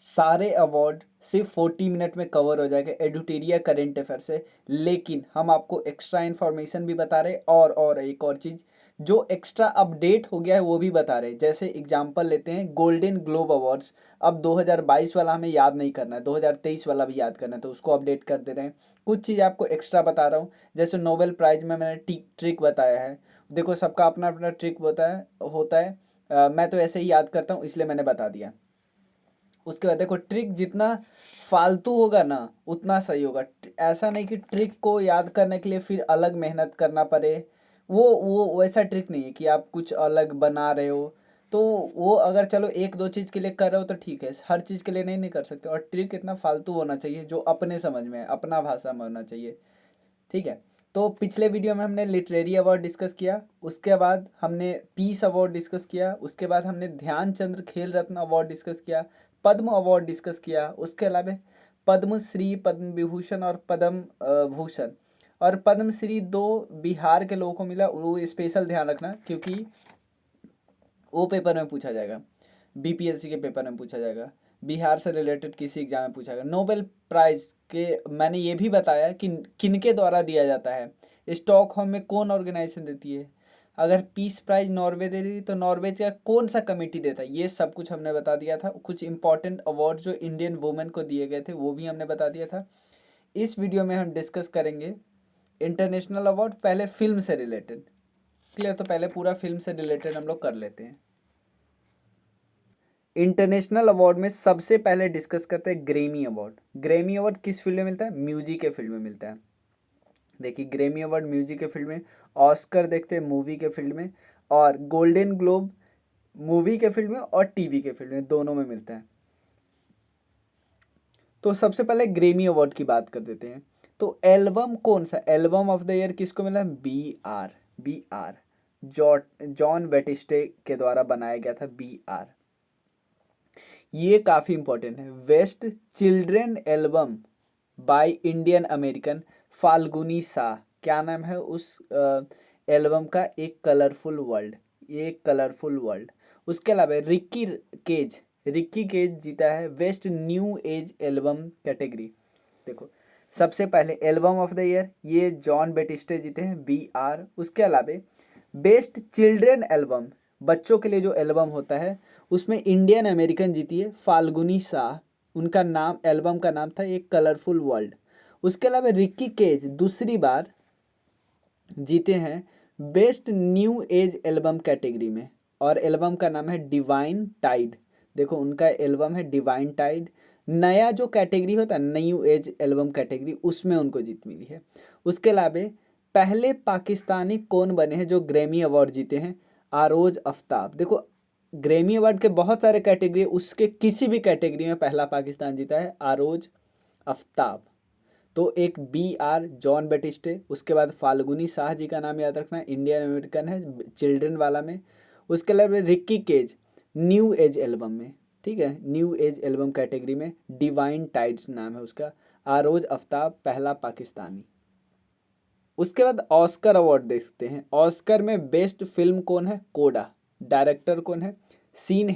सारे अवार्ड सिर्फ 40 मिनट में कवर हो जाएगा एडुटेरिया करेंट अफेयर से। लेकिन हम आपको एक्स्ट्रा इन्फॉर्मेशन भी बता रहे और एक और चीज़ जो एक्स्ट्रा अपडेट हो गया है वो भी बता रहे। जैसे एग्जांपल लेते हैं गोल्डन ग्लोब अवार्ड्स। अब 2022 वाला हमें याद नहीं करना है, 2023 वाला भी याद करना है, तो उसको अपडेट कर दे रहे हैं। कुछ चीज़ आपको एक्स्ट्रा बता रहा हूँ, जैसे नोबेल प्राइज में मैंने ट्रिक बताया है। देखो सबका अपना अपना ट्रिक होता है। मैं तो ऐसे ही याद करता हूँ इसलिए मैंने बता दिया। उसके बाद देखो ट्रिक जितना फालतू होगा ना उतना सही होगा। ऐसा नहीं कि ट्रिक को याद करने के लिए फिर अलग मेहनत करना पड़े। वो वैसा ट्रिक नहीं है कि आप कुछ अलग बना रहे हो। तो वो अगर चलो एक दो चीज़ के लिए कर रहे हो तो ठीक है, हर चीज़ के लिए नहीं कर सकते। और ट्रिक इतना फालतू होना चाहिए जो अपने समझ में है, अपना भाषा में होना चाहिए। ठीक है। तो पिछले वीडियो में हमने लिटरेरी अवार्ड डिस्कस किया, उसके बाद हमने पीस अवार्ड डिस्कस किया, उसके बाद हमने ध्यानचंद्र खेल रत्न अवार्ड डिस्कस किया, पद्म अवार्ड डिस्कस किया, उसके अलावा पद्म श्री, पद्म विभूषण और पद्म भूषण। और पद्म श्री दो बिहार के लोगों को मिला, वो स्पेशल ध्यान रखना क्योंकि वो पेपर में पूछा जाएगा, बीपीएससी के पेपर में पूछा जाएगा, बिहार से रिलेटेड किसी एग्जाम में पूछा जाएगा। नोबेल प्राइज के मैंने ये भी बताया कि किनके द्वारा दिया जाता है, स्टॉकहोम में कौन ऑर्गेनाइजेशन देती है, अगर पीस प्राइज नॉर्वे दे रही तो नॉर्वे का कौन सा कमेटी देता है, ये सब कुछ हमने बता दिया था। कुछ इंपॉर्टेंट अवार्ड जो इंडियन वुमेन को दिए गए थे वो भी हमने बता दिया था। इस वीडियो में हम डिस्कस करेंगे इंटरनेशनल अवार्ड, पहले फिल्म से रिलेटेड। क्लियर, तो पहले पूरा फिल्म से रिलेटेड हम लोग कर लेते हैं। इंटरनेशनल अवार्ड में सबसे पहले डिस्कस करते हैं ग्रेमी अवार्ड। ग्रेमी अवार्ड किस फील्ड में मिलता है, म्यूजिक के फील्ड में मिलता है। देखिए ग्रेमी अवार्ड म्यूजिक के फील्ड में, ऑस्कर देखते हैं मूवी के फील्ड में, और गोल्डन ग्लोब मूवी के फील्ड में और टीवी के फील्ड में, दोनों में मिलता है। तो सबसे पहले ग्रेमी अवार्ड की बात कर देते हैं। तो एल्बम कौन सा, एल्बम ऑफ द ईयर किसको मिला, बी आर जॉन बेटिस्टे के द्वारा बनाया गया था, बी आर। ये काफ़ी इंपॉर्टेंट है। Best children album by Indian American Falguni Shah, क्या नाम है उस एल्बम का, एक कलरफुल वर्ल्ड, एक कलरफुल वर्ल्ड। उसके अलावा रिक्की केज जीता है best new age album category. देखो सबसे पहले एल्बम ऑफ द ईयर ये जॉन बेटिस्टे जीते हैं, बी आर। उसके अलावा बेस्ट चिल्ड्रेन एल्बम, बच्चों के लिए जो एल्बम होता है उसमें इंडियन अमेरिकन जीती है फाल्गुनी शाह, उनका नाम, एल्बम का नाम था एक कलरफुल वर्ल्ड। उसके अलावा रिक्की केज दूसरी बार जीते हैं best new age album category में, और एल्बम का नाम है डिवाइन टाइड। देखो उनका एल्बम है डिवाइन टाइड। नया जो कैटेगरी होता है न्यू एज एल्बम कैटेगरी, उसमें उनको जीत मिली है। उसके अलावा पहले पाकिस्तानी कौन बने हैं जो ग्रैमी अवार्ड जीते हैं, आरोज आफ्ताब। देखो ग्रैमी अवार्ड के बहुत सारे कैटेगरी है, उसके किसी भी कैटेगरी में पहला पाकिस्तान जीता है, आरोज आफ्ताब। तो एक बी आर जॉन बेटिस्टे, उसके बाद फाल्गुनी शाह जी का नाम याद रखना, इंडियन अमेरिकन है चिल्ड्रन वाला में। उसके अलावा Ricky Kej new age album में, ठीक है, न्यू एज एल्बम कैटेगरी में डिवाइन टाइड्स नाम है उसका, आरोज आफ्ताब पहला पाकिस्तानी। उसके बाद ऑस्कर अवार्ड देखते हैं। ऑस्कर में बेस्ट फिल्म कौन है, कोडा। डायरेक्टर कौन है, सीन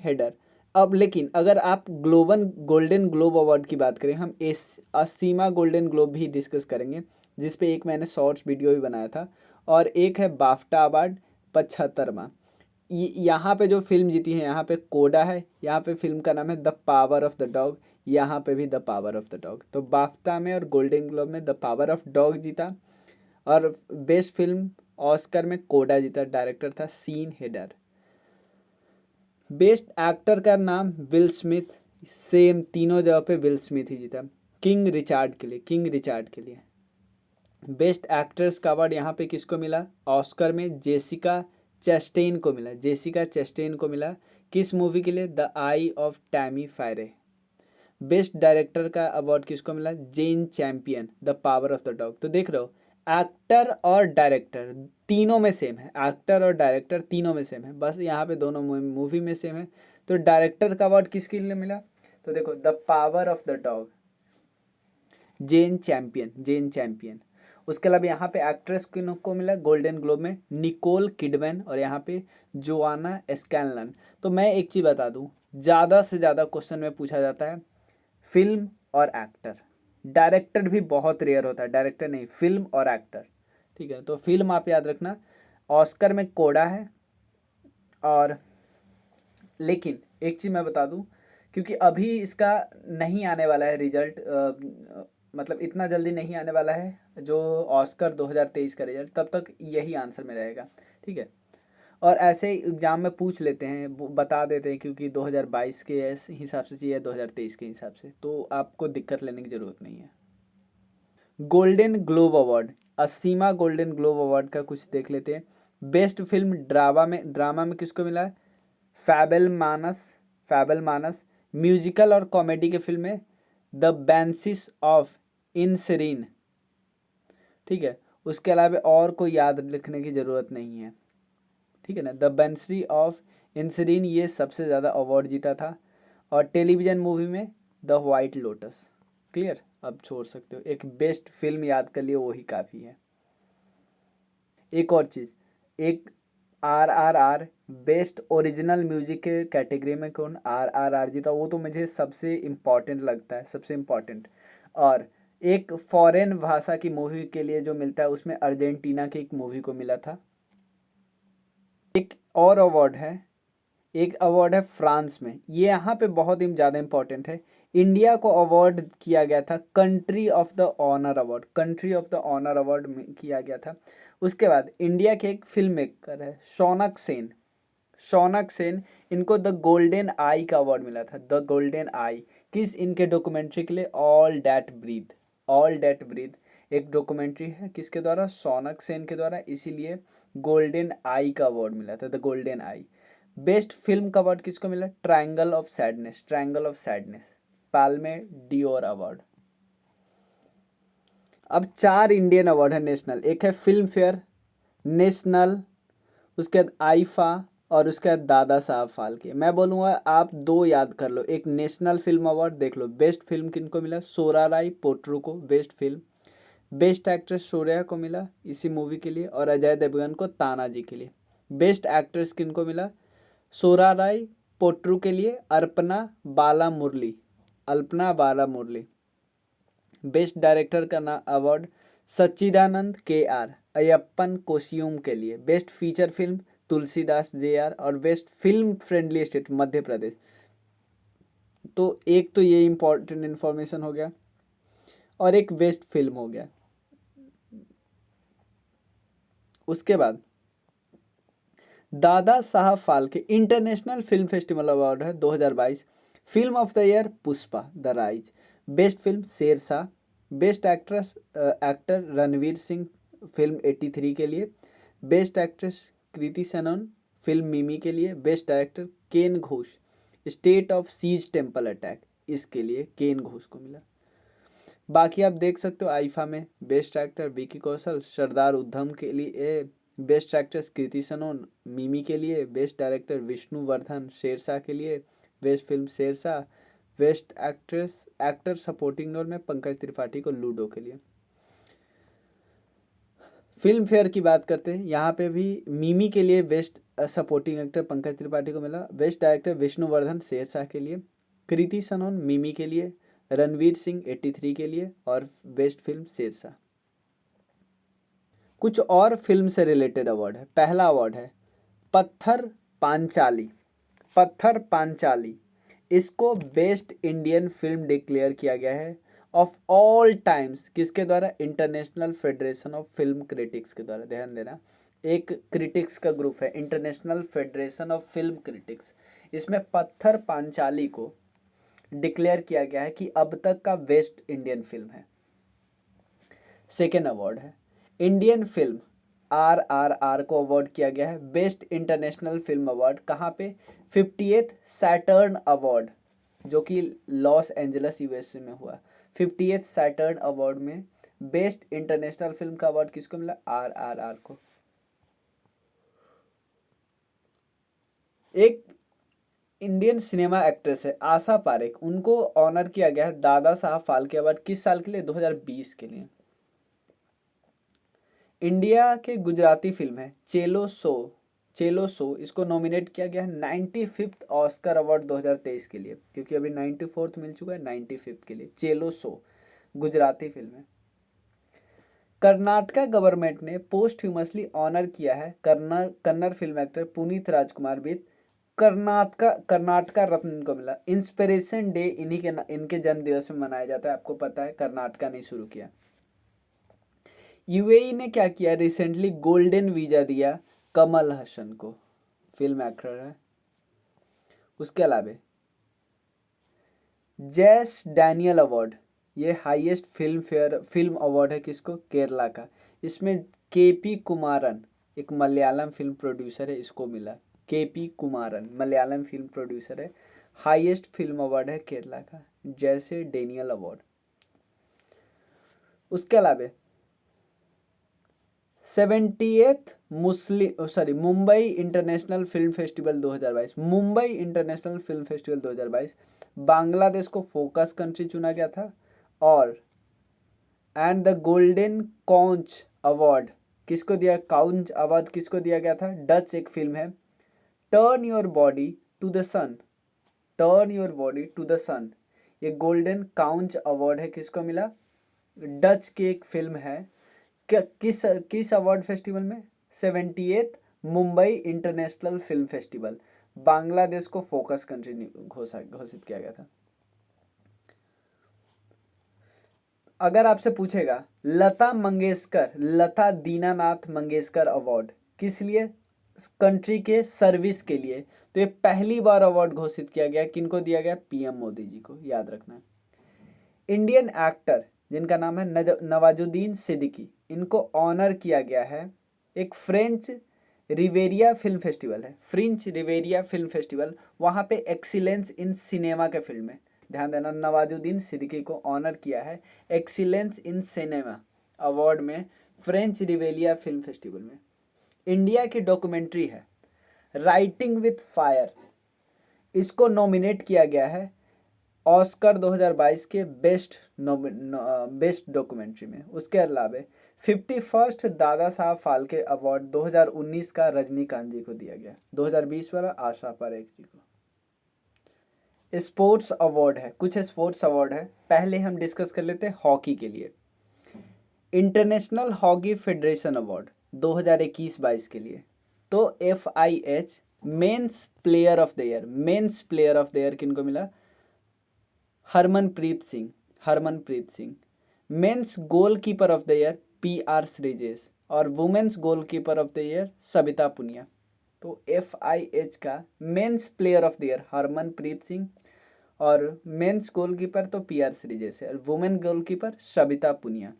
हेडर। अब लेकिन अगर आप गोल्डन ग्लोब अवार्ड की बात करें, हम इस असीमा गोल्डन ग्लोब भी डिस्कस करेंगे, जिस पे एक मैंने शॉर्ट्स वीडियो भी बनाया था। और एक है बाफ्टा अवार्ड 75वां। यहाँ पे जो फिल्म जीती है, यहाँ पे कोडा है, यहाँ पे फिल्म का नाम है the power of the dog, यहाँ पे भी the power of the dog. तो बाफ्टा में और गोल्डन ग्लोब में द पावर ऑफ डॉग जीता, और बेस्ट फिल्म ऑस्कर में कोडा जीता, डायरेक्टर था सीन हेडर। बेस्ट एक्टर का नाम विल स्मिथ, सेम तीनों जगह पे विल स्मिथ ही जीता, किंग रिचार्ड के लिए। बेस्ट एक्ट्रेस का अवार्ड यहाँ पे किसको मिला, ऑस्कर में जेसिका चेस्टेन को मिला। किस मूवी के लिए, the eye of Tammy Faye. Best director का अवार्ड किसको मिला, Jane Campion, the power of the dog. तो देख रहे हो एक्टर और डायरेक्टर तीनों में सेम है, एक्टर और डायरेक्टर तीनों में सेम है, बस यहाँ पे दोनों मूवी में सेम है। तो डायरेक्टर का अवार्ड किसके लिए मिला, तो देखो The power of the Dog, Jane Campion. उसके अलावा यहाँ पे एक्ट्रेस को मिला गोल्डन ग्लोब में निकोल किडमैन, और यहाँ पे जोआना स्कैनलन। तो मैं एक चीज़ बता दूँ, ज़्यादा से ज़्यादा क्वेश्चन में पूछा जाता है फिल्म और एक्टर, डायरेक्टर भी बहुत रेयर होता है, डायरेक्टर नहीं, फिल्म और एक्टर। ठीक है, तो फिल्म आप याद रखना, ऑस्कर में कोडा है। और लेकिन एक चीज़ मैं बता दूं, क्योंकि अभी इसका नहीं आने वाला है रिजल्ट, मतलब इतना जल्दी नहीं आने वाला है जो ऑस्कर 2023 का रिजल्ट, तब तक यही आंसर में रहेगा। ठीक है, और ऐसे एग्जाम में पूछ लेते हैं, बता देते हैं, क्योंकि 2022 के हिसाब से चाहिए, 2023 के हिसाब से, तो आपको दिक्कत लेने की ज़रूरत नहीं है। गोल्डन ग्लोब अवार्ड, 80वां गोल्डन ग्लोब अवार्ड का कुछ देख लेते हैं। बेस्ट फिल्म ड्रामा में किसको मिला है? फैबल मानस। म्यूजिकल और कॉमेडी के फिल्म में द बेंसिस ऑफ इनसरीन। ठीक है, उसके अलावा और कोई याद रखने की ज़रूरत नहीं है। ठीक है ना, द बेंसी ऑफ इंसरीन ये सबसे ज़्यादा अवार्ड जीता था। और टेलीविज़न मूवी में द वाइट लोटस। क्लियर, अब छोड़ सकते हो, एक बेस्ट फिल्म याद कर लियो, वही काफ़ी है। एक और चीज़, एक RRR बेस्ट ओरिजिनल म्यूजिक के कैटेगरी में कौन RRR जीता, वो तो मुझे सबसे इम्पॉर्टेंट लगता है, सबसे इम्पॉर्टेंट। और एक फॉरेन भाषा की मूवी के लिए जो मिलता है, उसमें अर्जेंटीना की एक मूवी को मिला था। एक और अवार्ड है, एक अवार्ड है फ्रांस में, ये यहाँ पे बहुत ही ज़्यादा इम्पोर्टेंट है। इंडिया को अवार्ड किया गया था country of the honour award, country of the honour award किया गया था। उसके बाद इंडिया के एक फिल्म मेकर है शौनक सेन, इनको द गोल्डन आई का अवार्ड मिला था, द गोल्डन आई। किस? इनके डॉक्यूमेंट्री के लिए, ऑल डेट ब्रीथ एक डॉक्यूमेंट्री है, किसके द्वारा? शौनक सेन के द्वारा, इसीलिए गोल्डन आई का अवार्ड मिला था, the golden I. Best film का अवार्ड किसको मिला? Triangle of sadness, Palme Dior award. अब 4 इंडियन अवार्ड है नेशनल, एक है फिल्म फेयर नेशनल, उसके बाद आईफा, और उसके बाद दादा साहब फाल्के। मैं बोलूँगा आप 2 याद कर लो, एक नेशनल फिल्म अवार्ड देख लो, बेस्ट फिल्म किनको मिला? सोरा राय पोट्रू को best film. Best actress Surya को मिला इसी मूवी के लिए, और अजय देवगन को तानाजी के लिए। बेस्ट एक्ट्रेस किनको मिला? सोरा राय पोट्रू के लिए अल्पना बाला मुरली। बेस्ट डायरेक्टर का अवार्ड सच्चिदानंद KR अयप्पन कोशियूम के लिए। Best feature film Tulsidas JR, और best film friendly state Madhya Pradesh. तो एक तो ये इम्पोर्टेंट इन्फॉर्मेशन हो गया, और एक बेस्ट फिल्म हो गया। उसके बाद Dada Saheb Phalke international film festival award है 2022। Film of the year Pushpa the Rise. Best film Shershaah. Best actor Ranveer Singh film 83 के लिए। Best actress Kriti Sanon film Mimi के लिए। Best director Ken Ghosh State of Siege Temple Attack, इसके लिए केन घोष को मिला। बाकी आप देख सकते हो आईफा में बेस्ट एक्टर विकी कौशल सरदार उधम के लिए, बेस्ट एक्ट्रेस कृति सनोन मिमी के लिए, बेस्ट डायरेक्टर विष्णुवर्धन शेरशाह के लिए, best film Shershaah, best actor supporting role में पंकज त्रिपाठी को लूडो के लिए। फिल्म फेयर की बात करते हैं, यहाँ पे भी मिमी के लिए best supporting actor Pankaj Tripathi को मिला। बेस्ट डायरेक्टर विष्णुवर्धन शेरशाह के लिए, कृति सनोन मिमी के लिए, रणवीर सिंह 83 के लिए, और बेस्ट फिल्म शेरशाह। कुछ और फिल्म से रिलेटेड अवार्ड है। पहला अवार्ड है पत्थर पांचाली, इसको बेस्ट इंडियन फिल्म डिक्लेयर किया गया है ऑफ ऑल टाइम्स, किसके द्वारा? International federation of film critics के द्वारा। ध्यान देना, एक क्रिटिक्स का ग्रुप है, international federation of film critics, इसमें पत्थर पांचाली को डिक्लेयर किया गया है कि अब तक का बेस्ट इंडियन फिल्म है। सेकेंड अवार्ड है इंडियन फिल्म RRR को अवार्ड किया गया है बेस्ट इंटरनेशनल फिल्म अवार्ड। कहाँ पे? 50th सैटर्न अवार्ड, जो कि लॉस एंजल्स USA में हुआ। 50th सैटर्न अवार्ड में बेस्ट इंटरनेशनल फिल्म का अवार्ड किसको मिला? RRR को। एक इंडियन सिनेमा एक्ट्रेस है आशा पारेख, उनको ऑनर किया गया है दादा साहब फाल्के अवार्ड, किस साल के लिए? 2020 के लिए। इंडिया के गुजराती फिल्म है चेलो सो, इसको नॉमिनेट किया गया है 95th ऑस्कर अवार्ड 2023 के लिए, क्योंकि अभी 94th मिल चुका है, 95th के लिए चेलो सो गुजराती फिल्म है। कर्नाटका गवर्नमेंट ने पोस्टह्यूमसली ऑनर किया है Kannada film actor Puneeth Rajkumar with Karnataka Ratna इनको मिला। इंस्पिरेशन डे इनके जन्म दिवस में मनाया जाता है, आपको पता है, कर्नाटका ने शुरू किया। यूएई ने क्या किया, रिसेंटली गोल्डन वीजा दिया कमल हसन को, फिल्म एक्टर है। उसके अलावा जैस डैनियल अवार्ड, ये हाईएस्ट फिल्म अवार्ड है किसको, केरला का। इसमें केपी कुमारन एक मलयालम फिल्म प्रोड्यूसर है, इसको मिला। KP Kumaran Malayalam film producer है। हाईएस्ट फिल्म अवार्ड है केरला का, जैसे डैनियल अवार्ड। उसके अलावा 78th Mumbai international film festival 2022, Mumbai international film festival 2022 Bangladesh को फोकस कंट्री चुना गया था। और and the golden conch award किसको दिया, काउंच अवार्ड किसको दिया गया था, डच एक फिल्म है turn your body to the sun, turn your body to the sun, ये गोल्डन काउंच अवार्ड है, किसको मिला, डच की एक फिल्म है। किस अवार्ड फेस्टिवल में, 78th Mumbai international film festival, Bangladesh को फोकस कंट्री घोषित किया गया था। अगर आपसे पूछेगा लता दीनानाथ मंगेशकर अवार्ड किस लिए, कंट्री के सर्विस के लिए, तो ये पहली बार अवार्ड घोषित किया गया, किनको दिया गया, पीएम मोदी जी को, याद रखना। इंडियन एक्टर जिनका नाम है नवाजुद्दीन सिद्दीकी, इनको ऑनर किया गया है एक फ्रेंच रिवेरिया फिल्म फेस्टिवल है, फ्रेंच रिवेरिया फिल्म फेस्टिवल, वहाँ पे एक्सीलेंस इन सिनेमा के फिल्म में, ध्यान देना, नवाजुद्दीन सिद्दीकी को ऑनर किया है एक्सीलेंस इन सिनेमा अवार्ड में फ्रेंच रिवेलिया फिल्म फेस्टिवल में। इंडिया की डॉक्यूमेंट्री है राइटिंग विथ फायर, इसको नॉमिनेट किया गया है ऑस्कर 2022 के बेस्ट डॉक्यूमेंट्री में। उसके अलावा 51st दादा साहब फाल्के अवार्ड 2019 का रजनीकांत जी को दिया गया, 2020 वाला आशा पारेख जी को। स्पोर्ट्स अवार्ड है, कुछ स्पोर्ट्स अवार्ड है, पहले हम डिस्कस कर लेते हैं हॉकी के लिए। इंटरनेशनल हॉकी फेडरेशन अवार्ड 2021-22 के लिए, तो FIH men's player of the year किनको मिला, Harmanpreet Singh. Men's goalkeeper of the year PR Sreejesh, और women's goalkeeper of the year Savita Punia. तो FIH का men's player of the year Harmanpreet Singh, और मेंस गोलकीपर तो PR श्रीजेश है, और women goalkeeper Savita Punia.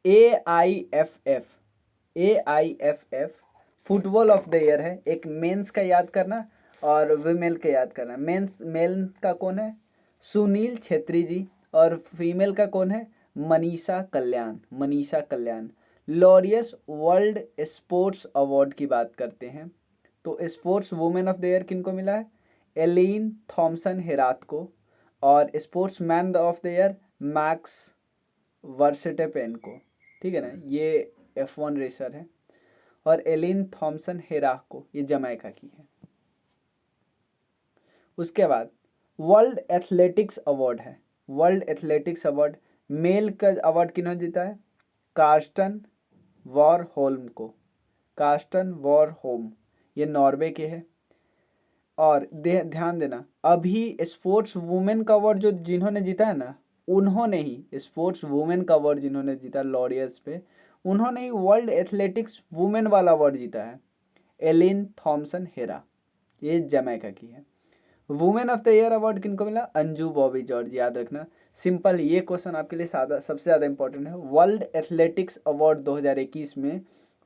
AIFF football of the year है, एक मेंस का याद करना और विमेल का याद करना। मेल का कौन है, सुनील छेत्री जी, और फीमेल का कौन है, Manisha Kalyan. Laureus world sports award की बात करते हैं, तो sports women of the year किनको मिला है, एलिन थॉमसन हेरात को, और sports man of the year Max Verstappen को, ठीक है ना, ये F1 रेसर है, और एलिन थॉमसन हेरा को, ये जमैका की है। उसके बाद वर्ल्ड एथलेटिक्स अवार्ड है, वर्ल्ड एथलेटिक्स अवार्ड मेल का अवार्ड किन्होंने जीता है, कार्स्टन वॉरहोम, ये नॉर्वे के हैं। और ध्यान देना, अभी स्पोर्ट्स वुमेन का अवार्ड जो जिन्होंने जीता है ना, उन्होंने ही स्पोर्ट्स वुमेन का अवार्ड जिन्होंने जीता लॉरियस पे, उन्होंने ही वर्ल्ड एथलेटिक्स वुमेन वाला अवार्ड जीता है, एलिन थॉमसन हेरा, ये जमैका की है। Women of the year award किनको मिला, अंजू बॉबी जॉर्ज, याद रखना, सिंपल, ये क्वेश्चन आपके लिए सबसे ज़्यादा इंपॉर्टेंट है। वर्ल्ड एथलेटिक्स अवार्ड 2021 में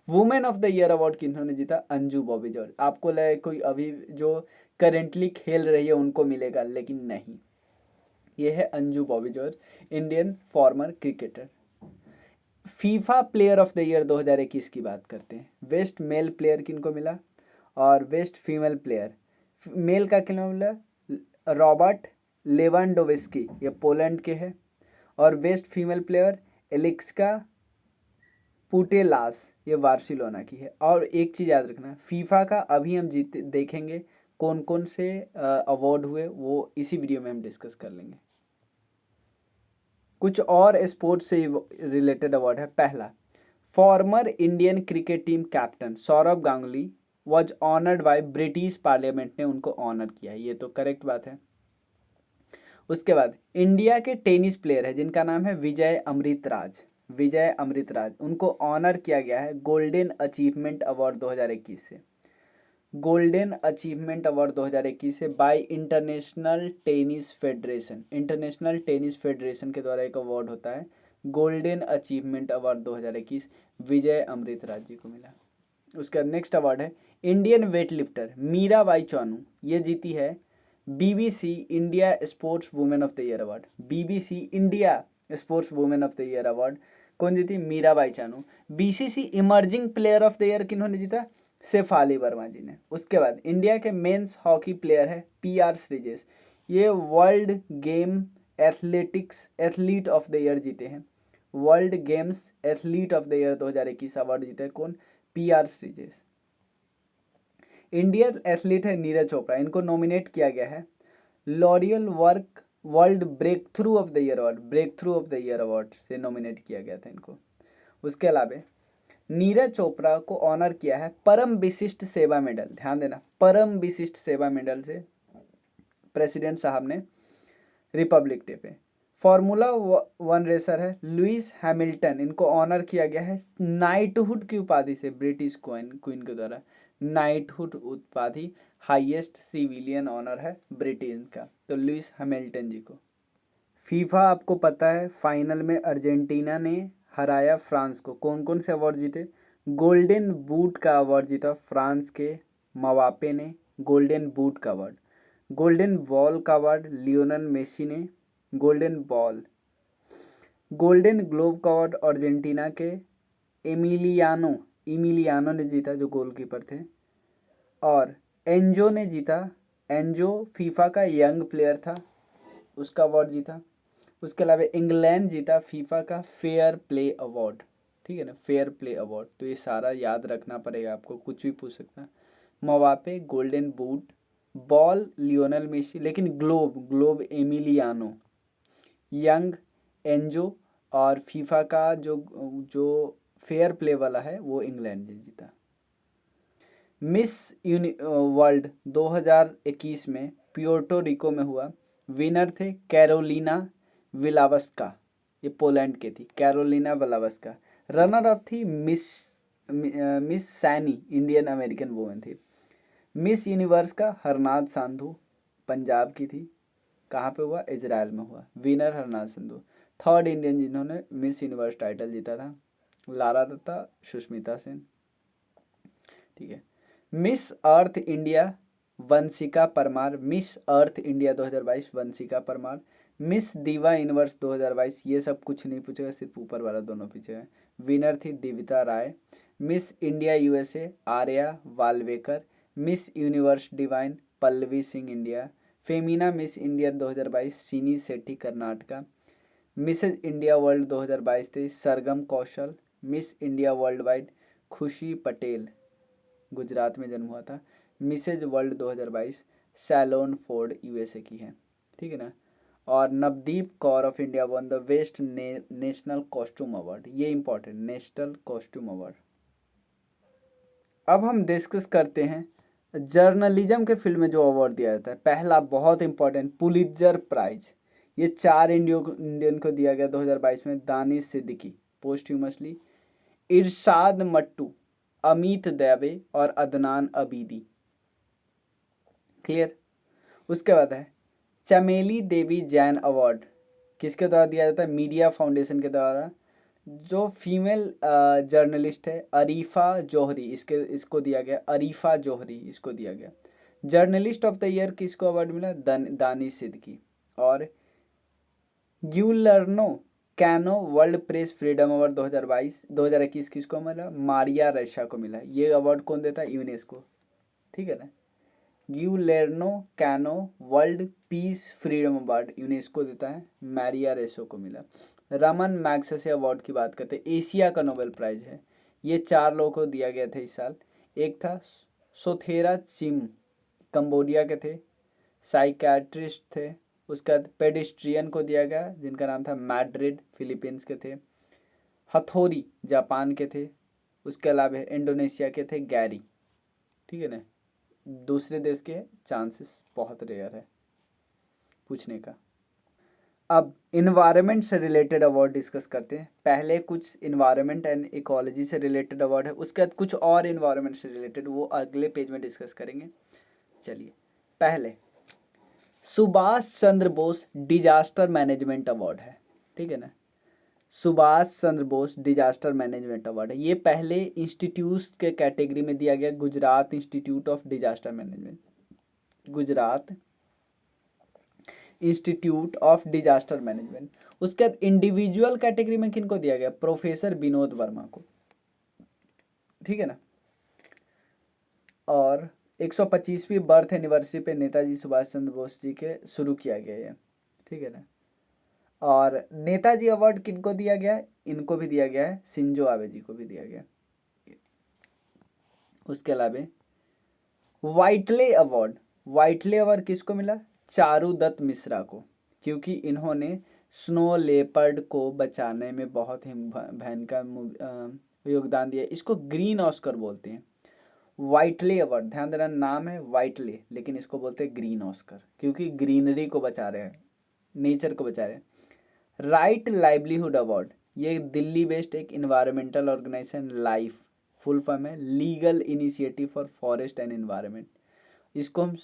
women of the year award किन्होंने जीता, अंजू बॉबी जॉर्ज। आपको लगे कोई अभी जो करेंटली खेल रही है उनको मिलेगा, लेकिन नहीं, ये है Anju Bobby George, Indian farmer cricketer. FIFA player of the year 2021 की बात करते हैं, बेस्ट मेल प्लेयर किनको मिला, और बेस्ट फीमेल प्लेयर, मेल का किनको मिला, रॉबर्ट लेवांडोव्स्की, ये पोलैंड के हैं, और बेस्ट फीमेल प्लेयर एलेक्सिया पुटेलास, ये बार्सिलोना की है। और एक चीज़ याद रखना, फीफा का अभी हम जीत देखेंगे कौन कौन से अवार्ड हुए, वो इसी वीडियो में हम डिस्कस कर लेंगे। कुछ और स्पोर्ट्स से रिलेटेड अवार्ड है। पहला, former Indian cricket team captain Sourav Ganguly was honoured by British parliament ने उनको ऑनर किया है, ये तो करेक्ट बात है। उसके बाद इंडिया के टेनिस प्लेयर है जिनका नाम है विजय अमृतराज, विजय अमृतराज, उनको ऑनर किया गया है गोल्डन अचीवमेंट अवार्ड 2021 से, गोल्डन अचीवमेंट अवार्ड 2021 से by international tennis federation, international tennis federation के द्वारा एक अवार्ड होता है golden achievement award 2021 Vijay Amritraj ji को मिला। उसका नेक्स्ट अवार्ड है Indian weightlifter Mirabai Chanu, ये जीती है BBC India sports women of the year award, BBC India sports women of the year award कौन जीती? Mirabai Chanu. BCC emerging player of the year किन्होंने जीता? शेफाली वर्मा जी ने। उसके बाद इंडिया के मेंस हॉकी प्लेयर है पीआर श्रीजेश, ये world game athletics athlete of the year जीते हैं, world games athlete of the year 2021 award जीते हैं कौन? पीआर श्रीजेश। इंडियन एथलीट है नीरज चोपड़ा, इनको नॉमिनेट किया गया है L'Oreal work world breakthrough of the year award, breakthrough of the year award से नॉमिनेट किया गया था इनको। उसके अलावा नीरज चोपड़ा को ऑनर किया है परम विशिष्ट सेवा मेडल, ध्यान देना, परम विशिष्ट सेवा मेडल से प्रेसिडेंट साहब ने रिपब्लिक डे पे। फार्मूला 1 रेसर है लुइस हैमिल्टन, इनको ऑनर किया गया है नाइटहुड की उपाधि से ब्रिटिश क्वीन के द्वारा, नाइटहुड उपाधि हाईएस्ट सिविलियन ऑनर है ब्रिटेन का, तो लुइस हैमिल्टन जी को। फीफा आपको पता है फाइनल में अर्जेंटीना ने हराया फ्रांस को, कौन कौन से अवार्ड जीते? गोल्डन बूट का अवार्ड जीता फ्रांस के मवापे ने, गोल्डन बूट का अवार्ड। गोल्डन बॉल का अवार्ड लियोनेल मेसी ने, गोल्डन बॉल। गोल्डन ग्लोब का अवार्ड अर्जेंटीना के इमिलियानो ने जीता जो गोलकीपर थे, और एंजो ने जीता, एंजो फीफा का यंग प्लेयर था, उसका अवार्ड जीता। उसके अलावा इंग्लैंड जीता फीफा का फेयर प्ले अवार्ड, ठीक है ना, फेयर प्ले अवार्ड। तो ये सारा याद रखना पड़ेगा आपको, कुछ भी पूछ सकता है। Mbappe golden boot, ball Lionel Messi, लेकिन ग्लोब एमिलियानो, यंग एंजो, और फीफा का जो जो फेयर प्ले वाला है वो इंग्लैंड ने जीता। मिस वर्ल्ड 2021 में प्योर्टो रिको में हुआ, विनर थे कैरोलिना विलावस्का, ये पोलैंड के थी कैरोलिना विलावस्का। रनर अप थी miss Saini, Indian American women थी। मिस यूनिवर्स का हरनाज सांधू, पंजाब की थी, कहाँ पे हुआ? इजराइल में हुआ, winner Harnaaz Sandhu. Third Indian जिन्होंने मिस यूनिवर्स टाइटल जीता था लारा दत्ता, सुष्मिता सेन, ठीक है। Miss Earth India Vanshika Parmar, Miss Earth India 2022 Vanshika Parmar. Miss दीवा यूनिवर्स 2022, ये सब कुछ नहीं पूछेगा, सिर्फ ऊपर वाला दोनों पूछेगा। विनर थी Divita Rai. Miss India USA Arya Walvekar. Miss universe divine Pallavi Singh India. Femina miss India 2022 Sini Sethi Karnataka. Mrs India world 2022 थे Sargam Koushal. Miss India worldwide Khushi Patel, Gujarat में जन्म हुआ था। Mrs world 2022 Shaylyn Ford USA की है, ठीक है ना। और Navdeep Kaur of India won the best national costume award, ये इंपॉर्टेंट, नेशनल कॉस्ट्यूम अवार्ड। अब हम डिस्कस करते हैं जर्नलिज्म के फील्ड में जो अवार्ड दिया जाता है। पहला बहुत इंपॉर्टेंट पुलित्जर प्राइज, ये 4 इंडियन को दिया गया 2022 में। दानिश सिद्दीकी पोस्टह्यूमसली, इरशाद मट्टू, अमित दैवे और अदनान अबीदी, क्लियर। उसके बाद है चमेली देवी जैन अवार्ड, किसके द्वारा दिया जाता है? मीडिया फाउंडेशन के द्वारा। जो फीमेल जर्नलिस्ट है अरीफा जौहरी, इसको दिया गया, अरीफा जौहरी इसको दिया गया। जर्नलिस्ट ऑफ द ईयर किसको अवार्ड मिला? दानिश सिद्दीकी। और Guillermo Cano world press freedom award 2021 किसको मिला? मारिया रेशा को मिला। ये अवार्ड कौन देता है? यूनेस्को, ठीक है ना। Guillermo Cano world peace freedom award UNESCO देता है, मारिया रेशो को मिला। रमन मैग्सेसे अवार्ड की बात करते हैं, एशिया का नोबेल प्राइज है। ये 4 लोगों को दिया गया था इस साल। एक था सोथेरा चिम, कंबोडिया के थे, साइकियाट्रिस्ट थे। उसके बाद पेडिस्ट्रियन को दिया गया जिनका नाम था मैड्रिड, फिलीपींस के थे। हथोरी जापान के थे। उसके अलावा इंडोनेशिया के थे गैरी। ठीक है ना, दूसरे देश के चांसेस बहुत रेयर है पूछने का। अब इन्वायरमेंट से रिलेटेड अवार्ड डिस्कस करते हैं। पहले कुछ इन्वायरमेंट एंड इकोलॉजी से रिलेटेड अवार्ड है, उसके बाद कुछ और इन्वायरमेंट से रिलेटेड, वो अगले पेज में डिस्कस करेंगे। चलिए, पहले Subhash Chandra Bose disaster management award है। ठीक है ना, Subhash Chandra Bose disaster management award है। ये पहले इंस्टीट्यूट के कैटेगरी में दिया गया, Gujarat institute of disaster management, Gujarat institute of disaster management. उसके बाद इंडिविजुअल कैटेगरी में किनको दिया गया, प्रोफेसर विनोद वर्मा को। ठीक है ना, और 125वीं बर्थ एनिवर्सरी पे नेताजी सुभाष चंद्र बोस जी के शुरू किया गया है। ठीक है ना, और नेताजी अवार्ड किनको दिया गया है, इनको भी दिया गया है, शिंजो आबे जी को भी दिया गया। उसके अलावा वाइटले अवार्ड, वाइटले अवार्ड किसको मिला, चारुदत्त मिश्रा को, क्योंकि इन्होंने स्नो लेपर्ड को बचाने में बहुत ही भयंकर योगदान दिया। इसको ग्रीन ऑस्कर बोलते हैं। वाइटले अवार्ड, ध्यान देना, नाम है वाइटले लेकिन इसको बोलते हैं ग्रीन ऑस्कर, क्योंकि ग्रीनरी को बचा रहे हैं, नेचर को बचा रहे हैं। राइट लाइवलीहुड अवार्ड, ये दिल्ली बेस्ड एक environmental organisation, life full form है, legal initiative for forest and environment. इसको हम,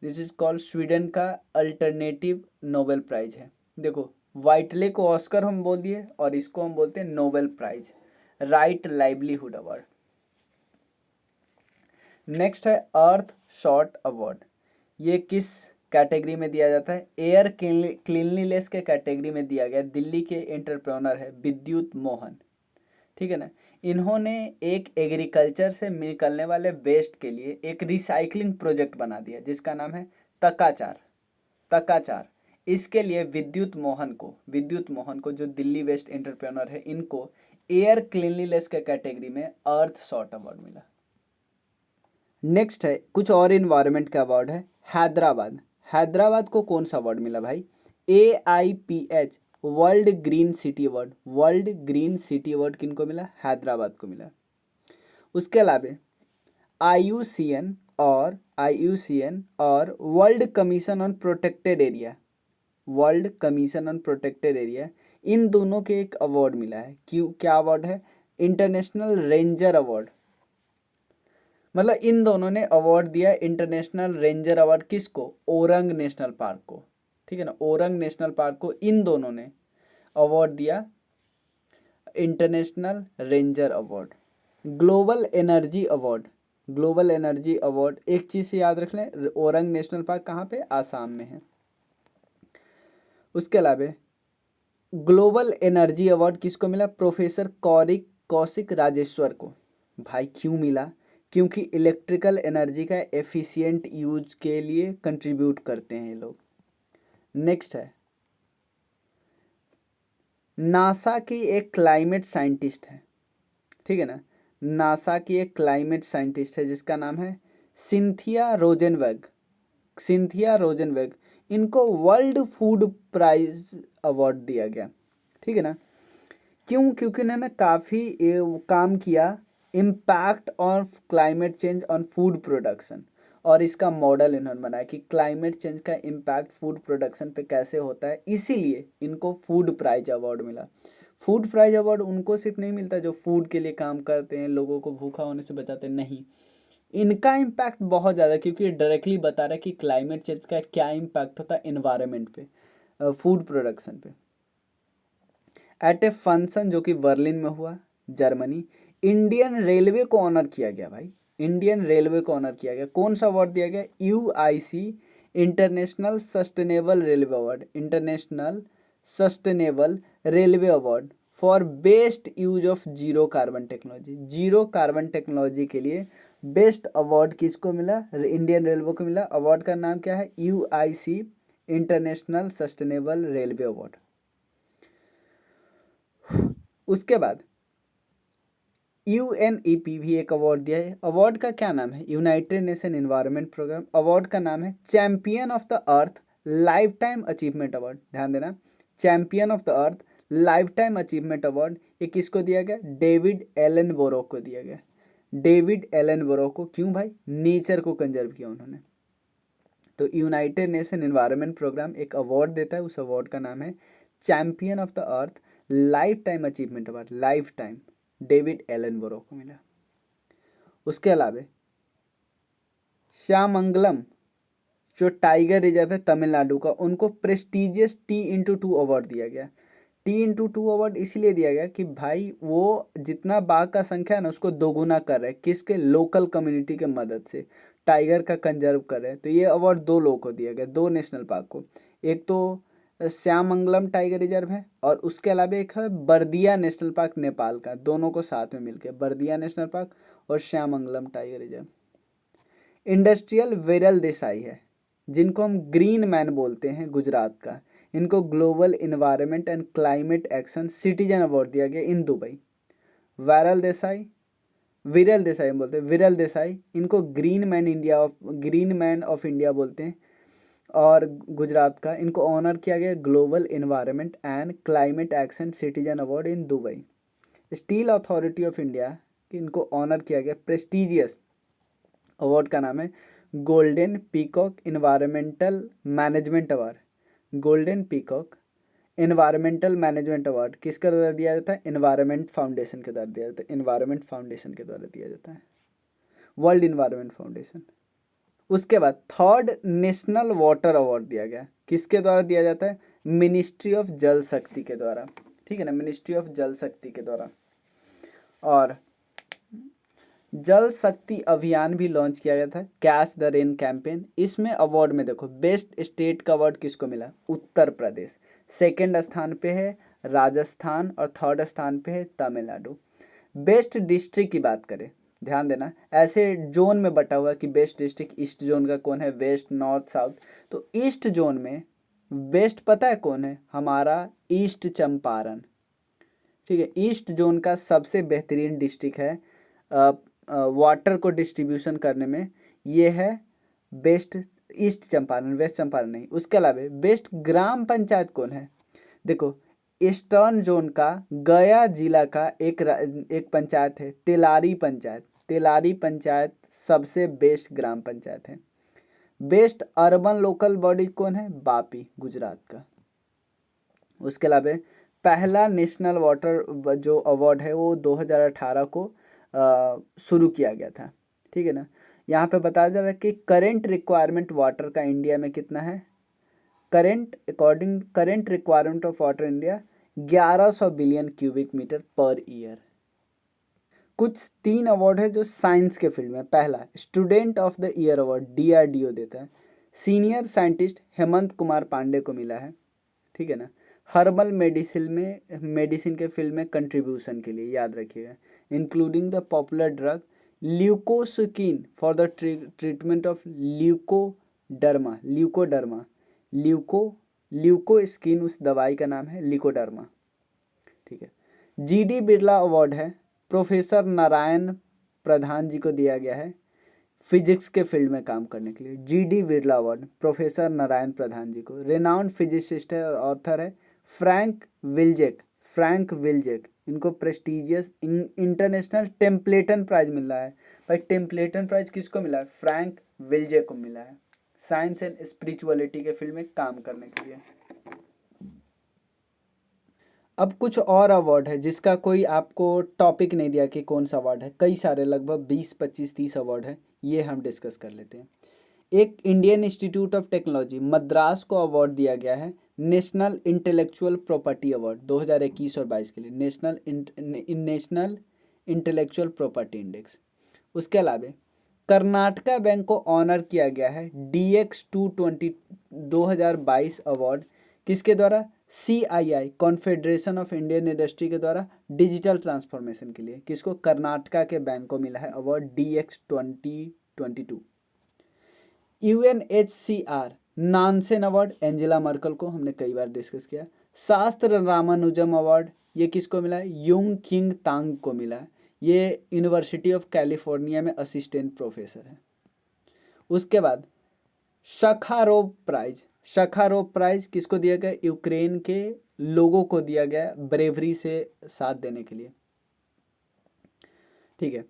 दिस इज कॉल्ड, स्वीडन का अल्टरनेटिव नोबेल प्राइज है। देखो, वाइटले को ऑस्कर हम बोल दिए और इसको हम बोलते हैं Nobel prize, right livelihood award. Next है अर्थ शॉट अवार्ड। ये किस कैटेगरी में दिया जाता है, एयर क्लीनलीनेस के कैटेगरी में दिया गया। दिल्ली के एंटरप्रेन्योर है विद्युत मोहन। ठीक है ना, इन्होंने एक एग्रीकल्चर से निकलने वाले वेस्ट के लिए एक रिसाइकलिंग प्रोजेक्ट बना दिया जिसका नाम है तकाचार, तकाचार। इसके लिए विद्युत मोहन को जो दिल्ली वेस्ट एंटरप्रेन्योर है, इनको एयर क्लीनलीनेस के कैटेगरी में अर्थ शॉट अवार्ड मिला। नेक्स्ट है कुछ और इन्वायरमेंट का अवार्ड है, हैदराबाद। हैदराबाद को कौन सा अवार्ड मिला भाई, AIPH world green city award. World green city award किनको मिला, हैदराबाद को मिला। उसके अलावा IUCN और world commission on protected area, world commission on protected area, इन दोनों के एक अवार्ड मिला है। क्यों, क्या अवार्ड है, इंटरनेशनल रेंजर अवार्ड। मतलब इन दोनों ने अवार्ड दिया इंटरनेशनल रेंजर अवार्ड किसको, ओरंग नेशनल पार्क को। ठीक है ना, ओरंग नेशनल पार्क को इन दोनों ने अवार्ड दिया international ranger award. Global energy award, global energy award, एक चीज़ से याद रख लें, ओरंग नेशनल पार्क कहाँ पे, आसाम में है। उसके अलावा ग्लोबल एनर्जी अवार्ड किसको मिला, प्रोफेसर कौशिक राजेश्वर को। भाई क्यों मिला, क्योंकि इलेक्ट्रिकल एनर्जी का एफिशिएंट यूज के लिए कंट्रीब्यूट करते हैं ये लोग। नेक्स्ट है, नासा की एक क्लाइमेट साइंटिस्ट है। ठीक है ना, नासा की एक क्लाइमेट साइंटिस्ट है जिसका नाम है सिंथिया रोजेनबर्ग, सिंथिया रोजेनबर्ग। इनको वर्ल्ड फूड प्राइज अवार्ड दिया गया। ठीक है ना, क्यों, क्योंकि उन्होंने काफ़ी काम किया impact of climate change on food production, और इसका मॉडल इन्होंने बनाया कि क्लाइमेट चेंज का इम्पैक्ट फूड प्रोडक्शन पे कैसे होता है, इसीलिए इनको फूड प्राइज अवार्ड मिला। फूड प्राइज अवार्ड उनको सिर्फ नहीं मिलता जो फूड के लिए काम करते हैं, लोगों को भूखा होने से बचाते हैं, नहीं, इनका इम्पैक्ट बहुत ज़्यादा, क्योंकि ये डायरेक्टली बता रहा है कि क्लाइमेट चेंज का क्या इम्पैक्ट होता है इन्वायरमेंट पे, फूड प्रोडक्शन पे। एट ए फंक्शन जो कि बर्लिन में हुआ, जर्मनी, इंडियन रेलवे को ऑनर किया गया भाई, इंडियन रेलवे को ऑनर किया गया। कौन सा अवार्ड दिया गया, UIC international sustainable railway award, international sustainable railway award for best use of zero carbon technology. Zero carbon technology के लिए बेस्ट अवार्ड किसको मिला, इंडियन रेलवे को मिला। अवार्ड का नाम क्या है, UIC international sustainable railway award. उसके बाद UNEP भी एक अवार्ड दिया है। अवार्ड का क्या नाम है? United nation environment Programme. Award का नाम है champion of the earth lifetime achievement award. ध्यान देना, champion of the earth lifetime achievement award ये किसको दिया गया? डेविड एलन बोरो को दिया गया। डेविड एलन बोरो को। क्यों भाई? नेचर को कंजर्व किया उन्होंने। तो यूनाइटेड नेशन एनवायरनमेंट प्रोग्राम एक अवार्ड देता है, उस अवार्ड का नाम है champion of the earth lifetime achievement award. Lifetime David Attenborough को मिला। उसके अलावा श्यामंगलम जो टाइगर रिजर्व है तमिलनाडु का, उनको प्रेस्टिजियस T x2 अवार्ड दिया गया। T x2 अवार्ड इसलिए दिया गया कि भाई वो जितना बाघ का संख्या है ना उसको दोगुना कर रहे हैं, किसके? लोकल कम्युनिटी के मदद से टाइगर का कंजर्व कर रहे हैं। तो ये अवार्ड दो लोगों को दिया गया, दो नेशनल पार्क को। एक तो श्यामंगलम टाइगर रिजर्व है और उसके अलावा एक है बर्दिया नेशनल पार्क नेपाल का। दोनों को साथ में मिलकर बर्दिया नेशनल पार्क और श्यामंगलम टाइगर रिजर्व। इंडस्ट्रियल विरल देसाई है जिनको हम ग्रीन मैन बोलते हैं, गुजरात का। इनको global environment and climate action citizen award दिया गया इन दुबई। विरल देसाई हम बोलते हैं, विरल देसाई, इनको ग्रीन मैन ऑफ इंडिया बोलते हैं। और गुजरात का, इनको ऑनर किया गया global environment and climate action citizen award in Dubai. Steel authority of India, इनको ऑनर किया गया प्रेस्टिजियस अवार्ड का नाम है golden peacock environmental management award. Golden peacock environmental management award किसके द्वारा दिया जाता है? एनवायरमेंट फाउंडेशन के द्वारा दिया जाता है। एनवायरमेंट फाउंडेशन के द्वारा दिया जाता है, वर्ल्ड इन्वायरमेंट फाउंडेशन। उसके बाद थर्ड नेशनल वाटर अवार्ड दिया गया। किसके द्वारा दिया जाता है? मिनिस्ट्री ऑफ जल शक्ति के द्वारा। ठीक है ना, मिनिस्ट्री ऑफ जल शक्ति के द्वारा। और जल शक्ति अभियान भी लॉन्च किया गया था, कैच द रेन कैंपेन। इसमें अवार्ड में देखो, बेस्ट स्टेट का अवार्ड किसको मिला? उत्तर प्रदेश। सेकंड स्थान पे है राजस्थान और थर्ड स्थान पे है तमिलनाडु। बेस्ट डिस्ट्रिक्ट की बात करें, ध्यान देना, ऐसे जोन में बटा हुआ कि बेस्ट डिस्ट्रिक्ट ईस्ट जोन का कौन है, वेस्ट, नॉर्थ, साउथ। तो ईस्ट जोन में बेस्ट पता है कौन है? हमारा ईस्ट चंपारण। ठीक है, ईस्ट जोन का सबसे बेहतरीन डिस्ट्रिक्ट है वाटर को डिस्ट्रीब्यूशन करने में, ये है best east Champaran, west Champaran नहीं। उसके अलावा बेस्ट ग्राम पंचायत कौन है? देखो, ईस्टर्न जोन का गया जिला का एक पंचायत है तेलारी पंचायत। तेलारी पंचायत सबसे बेस्ट ग्राम पंचायत है। बेस्ट अर्बन लोकल बॉडी कौन है? बापी, गुजरात का। उसके अलावा पहला नेशनल वाटर जो अवार्ड है वो 2018 को शुरू किया गया था। ठीक है ना, यहाँ पे बताया जा रहा है कि करेंट रिक्वायरमेंट वाटर का इंडिया में कितना है? Current requirement of water India 1100 billion cubic metre per year. कुछ 3 अवार्ड है जो साइंस के फील्ड में। पहला student of the year award DRDO देता है, सीनियर साइंटिस्ट हेमंत कुमार पांडे को मिला है। ठीक है ना, हर्बल मेडिसिन के फील्ड में कंट्रीब्यूशन के लिए याद रखिएगा, including the popular drug Lukoskin for the treatment of leucoderma. Lukoskin उस दवाई का नाम है, ल्यूकोडर्मा। ठीक है, GD बिरला अवार्ड है प्रोफेसर नारायण प्रधान जी को दिया गया है फिजिक्स के फील्ड में काम करने के लिए। GD Birla award professor Narayan Pradhan ji को। रेनाउंड फिजिसिस्ट है और ऑथर है फ्रैंक विल्जेक। इनको प्रेस्टिजियस इंटरनेशनल टेम्पलेटन प्राइज मिल रहा है। भाई टेम्पलेटन प्राइज किसको मिला है? फ्रैंक विल्जेक को मिला है, साइंस एंड स्पिरिचुअलिटी के फील्ड में काम करने के लिए। अब कुछ और अवार्ड है जिसका कोई आपको टॉपिक नहीं दिया कि कौन सा अवार्ड है, कई सारे लगभग 20, 25, 30 अवार्ड है, ये हम डिस्कस कर लेते हैं। एक Indian institute of technology Madras को अवार्ड दिया गया है नेशनल इंटेलेक्चुअल प्रॉपर्टी अवार्ड 2021 और 22 के लिए, नेशनल इंटेलेक्चुअल प्रॉपर्टी इंडेक्स। उसके अलावा कर्नाटका बैंक को ऑनर किया गया है DX220 2022 अवार्ड, किसके द्वारा? CII confederation of Indian industry के द्वारा डिजिटल ट्रांसफॉर्मेशन के लिए। किसको? कर्नाटका के बैंक को मिला है award DX2022। UNHCR Nansen award Angela Merkel को, हमने कई बार डिस्कस किया। शास्त्र रामानुजम अवार्ड ये किसको मिला है? युंग किंग तांग को मिला है। ये यूनिवर्सिटी ऑफ कैलिफोर्निया में असिस्टेंट प्रोफेसर है। उसके बाद शखारोव प्राइज, शखारोव प्राइज किसको दिया गया? यूक्रेन के लोगों को दिया गया ब्रेवरी से साथ देने के लिए। ठीक है।